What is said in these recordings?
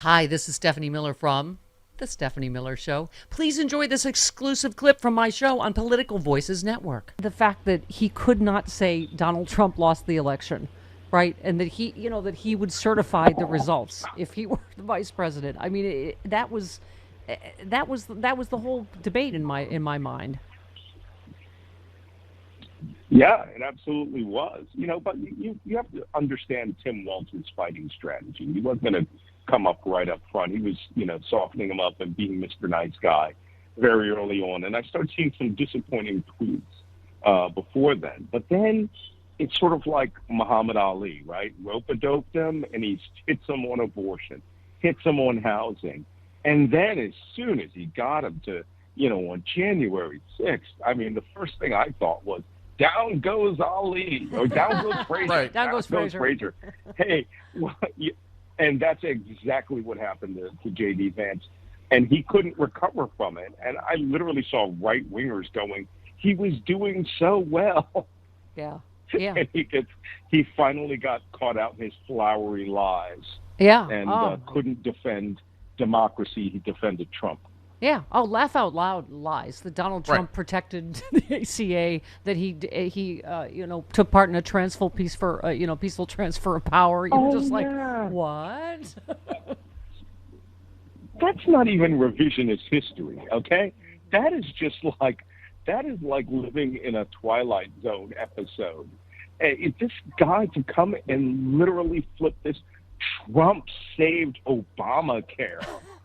Hi, this is Stephanie Miller from The Stephanie Miller Show. Please enjoy this exclusive clip from my show on Political Voices Network. The fact that he could not say Donald Trump lost the election, right? And that he would certify the results if he were the vice president. I mean, that was the whole debate in my mind. Yeah, it absolutely was. But you have to understand Tim Walz's fighting strategy. He wasn't going to come up right up front. He was, softening him up and being Mr. Nice Guy very early on. And I started seeing some disappointing tweets before then. But then it's sort of like Muhammad Ali, right? Rope-a-doped him, and he hits him on abortion, hits him on housing. And then as soon as he got him to, on January 6th, I mean, the first thing I thought was, down goes Ali, or down goes Frazier. Right. Down goes Frazier. Hey, and that's exactly what happened to JD Vance. And he couldn't recover from it. And I literally saw right-wingers going, he was doing so well. Yeah. And he finally got caught out in his flowery lies. Yeah. And couldn't defend democracy. He defended Trump. Yeah. Oh, laugh out loud lies. That Donald Trump protected the ACA. That he took part in a peaceful transfer of power. You're just like, what? That's not even revisionist history, okay? That is like living in a Twilight Zone episode. This guy to come and literally flip this, Trump saved Obamacare.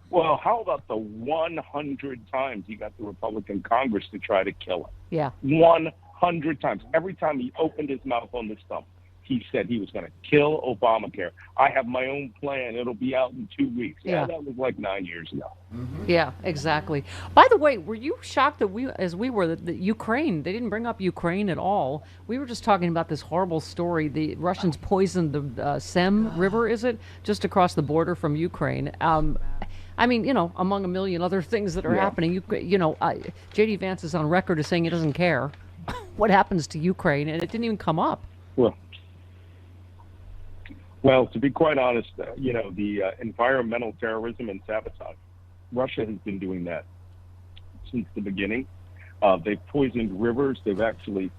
Well, how about the 100 times he got the Republican Congress to try to kill him? Yeah. 100 times. Every time he opened his mouth on the stump, he said he was going to kill Obamacare. I have my own plan. It'll be out in 2 weeks. Yeah, that was like 9 years ago. Mm-hmm. Yeah, exactly. By the way, were you shocked that that Ukraine, they didn't bring up Ukraine at all? We were just talking about this horrible story. The Russians poisoned the Sem River, is it? Just across the border from Ukraine. I mean, among a million other things that are happening, JD Vance is on record as saying he doesn't care what happens to Ukraine, and it didn't even come up. Well, to be quite honest, the environmental terrorism and sabotage, Russia has been doing that since the beginning. They've poisoned rivers. They've actually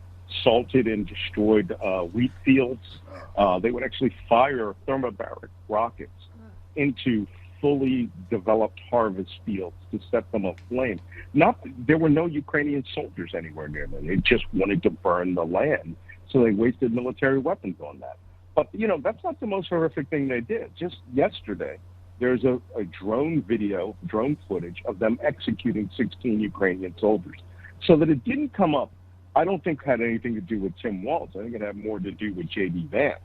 salted and destroyed wheat fields. They would actually fire thermobaric rockets into fully developed harvest fields to set them aflame. There were no Ukrainian soldiers anywhere near them. They just wanted to burn the land, so they wasted military weapons on that. But, that's not the most horrific thing they did. Just yesterday, there's a drone footage of them executing 16 Ukrainian soldiers. So that it didn't come up, I don't think had anything to do with Tim Walz. I think it had more to do with JD Vance.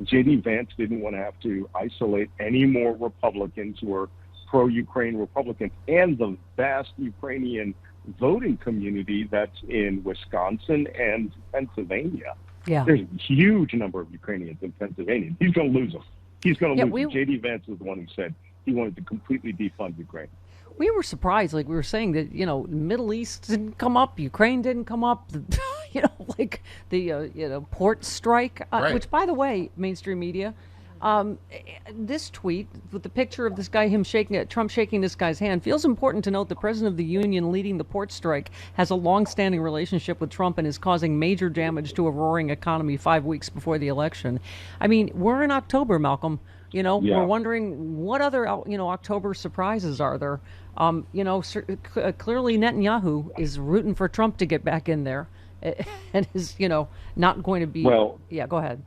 JD Vance didn't want to have to isolate any more Republicans who are pro-Ukraine Republicans and the vast Ukrainian voting community that's in Wisconsin and Pennsylvania. Yeah. There's a huge number of Ukrainians in Pennsylvania. He's going to lose them. He's going to lose them. JD Vance was the one who said he wanted to completely defund Ukraine. We were surprised, like we were saying, that, Middle East didn't come up, Ukraine didn't come up, the port strike, which, by the way, mainstream media, this tweet with the picture of this guy, Trump shaking this guy's hand, feels important to note the president of the union leading the port strike has a long-standing relationship with Trump and is causing major damage to a roaring economy 5 weeks before the election. I mean, we're in October, Malcolm. We're wondering what other, October surprises are there. Clearly Netanyahu is rooting for Trump to get back in there and is, not going to be. Well, yeah, go ahead.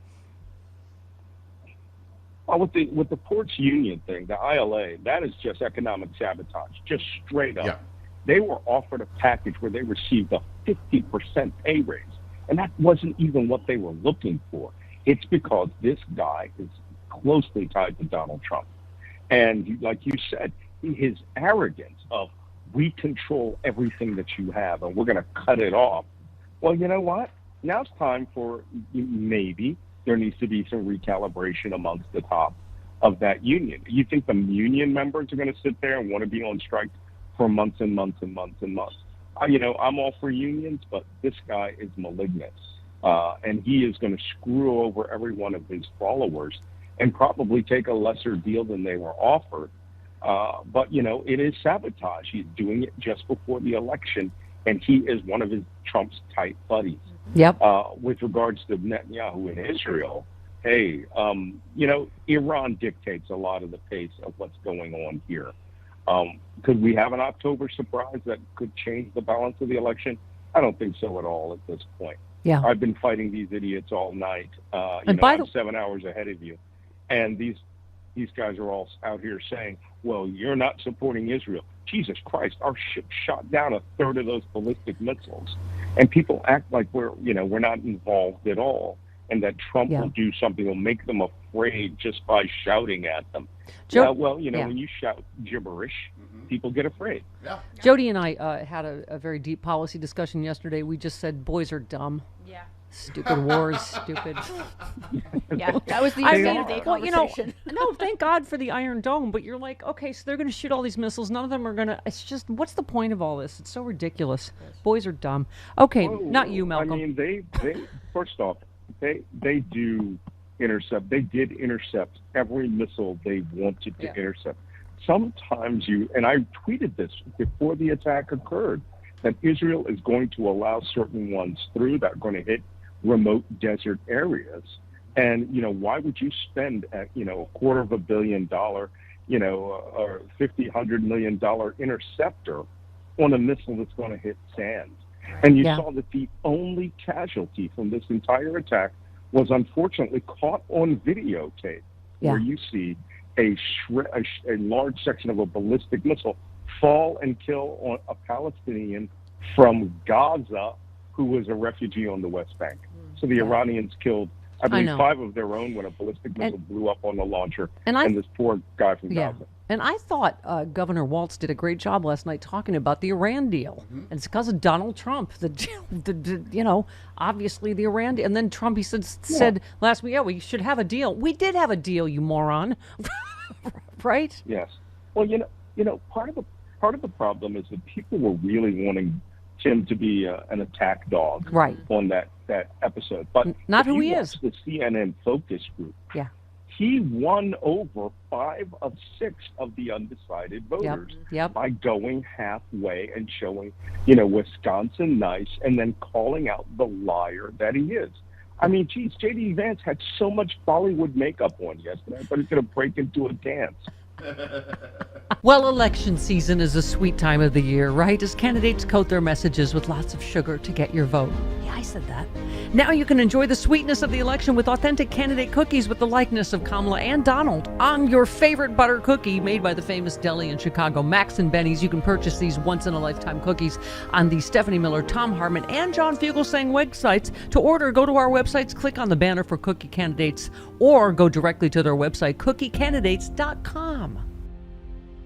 Well, with the ports union thing, the ILA, that is just economic sabotage, just straight up. Yeah. They were offered a package where they received a 50% pay raise, and that wasn't even what they were looking for. It's because this guy is closely tied to Donald Trump. And like you said, his arrogance of, we control everything that you have and we're going to cut it off. Well, you know what? Now it's time for maybe there needs to be some recalibration amongst the top of that union. You think the union members are going to sit there and want to be on strike for months and months and months and months? I'm all for unions, but this guy is malignant. And he is going to screw over every one of his followers. and probably take a lesser deal than they were offered. But, it is sabotage. He's doing it just before the election, and he is one of Trump's tight buddies. Yep. With regards to Netanyahu and Israel, hey, Iran dictates a lot of the pace of what's going on here. Could we have an October surprise that could change the balance of the election? I don't think so at all at this point. Yeah. I've been fighting these idiots all night. And I'm 7 hours ahead of you. And these guys are all out here saying, well, you're not supporting Israel. Jesus Christ, our ship shot down a third of those ballistic missiles. And people act like we're not involved at all, and that Trump will do something, will make them afraid just by shouting at them. When you shout gibberish, people get afraid. Yeah. Jody and I had a very deep policy discussion yesterday. We just said boys are dumb. Yeah. Stupid wars, stupid. Yeah, that was the end of the conversation. No, thank God for the Iron Dome, but you're like, okay, so they're going to shoot all these missiles. None of them are going to, it's just, what's the point of all this? It's so ridiculous. Boys are dumb. Okay, not you, Malcolm. I mean, they first off, they do intercept. They did intercept every missile they wanted to intercept. Sometimes and I tweeted this before the attack occurred, that Israel is going to allow certain ones through that are going to hit remote desert areas. And, why would you spend, $250 million, or $100 million interceptor on a missile that's going to hit sand? And you saw that the only casualty from this entire attack was unfortunately caught on videotape, where you see a large section of a ballistic missile fall and kill a Palestinian from Gaza who was a refugee on the West Bank. So the Iranians killed, I believe, 5 of their own when a ballistic missile blew up on the launcher, and this poor guy from Gaza. And I thought Governor Walz did a great job last night talking about the Iran deal. And it's because of Donald Trump, obviously the Iran deal. And then Trump, he said last week, we should have a deal. We did have a deal, you moron. Right? Yes. Well, part of the problem is that people were really wanting Tim to be an attack dog on that episode. But not who he is. The CNN focus group. Yeah. He won over 5 of 6 of the undecided voters by going halfway and showing, Wisconsin nice, and then calling out the liar that he is. I mean, geez, JD Vance had so much Bollywood makeup on yesterday, but he's going to break into a dance. Well, election season is a sweet time of the year, right? As candidates coat their messages with lots of sugar to get your vote. Yeah, I said that. Now you can enjoy the sweetness of the election with authentic candidate cookies with the likeness of Kamala and Donald on your favorite butter cookie made by the famous deli in Chicago, Max and Benny's. You can purchase these once-in-a-lifetime cookies on the Stephanie Miller, Tom Harmon, and John Fugelsang websites. To order, go to our websites, click on the banner for cookie candidates, or go directly to their website, cookiecandidates.com.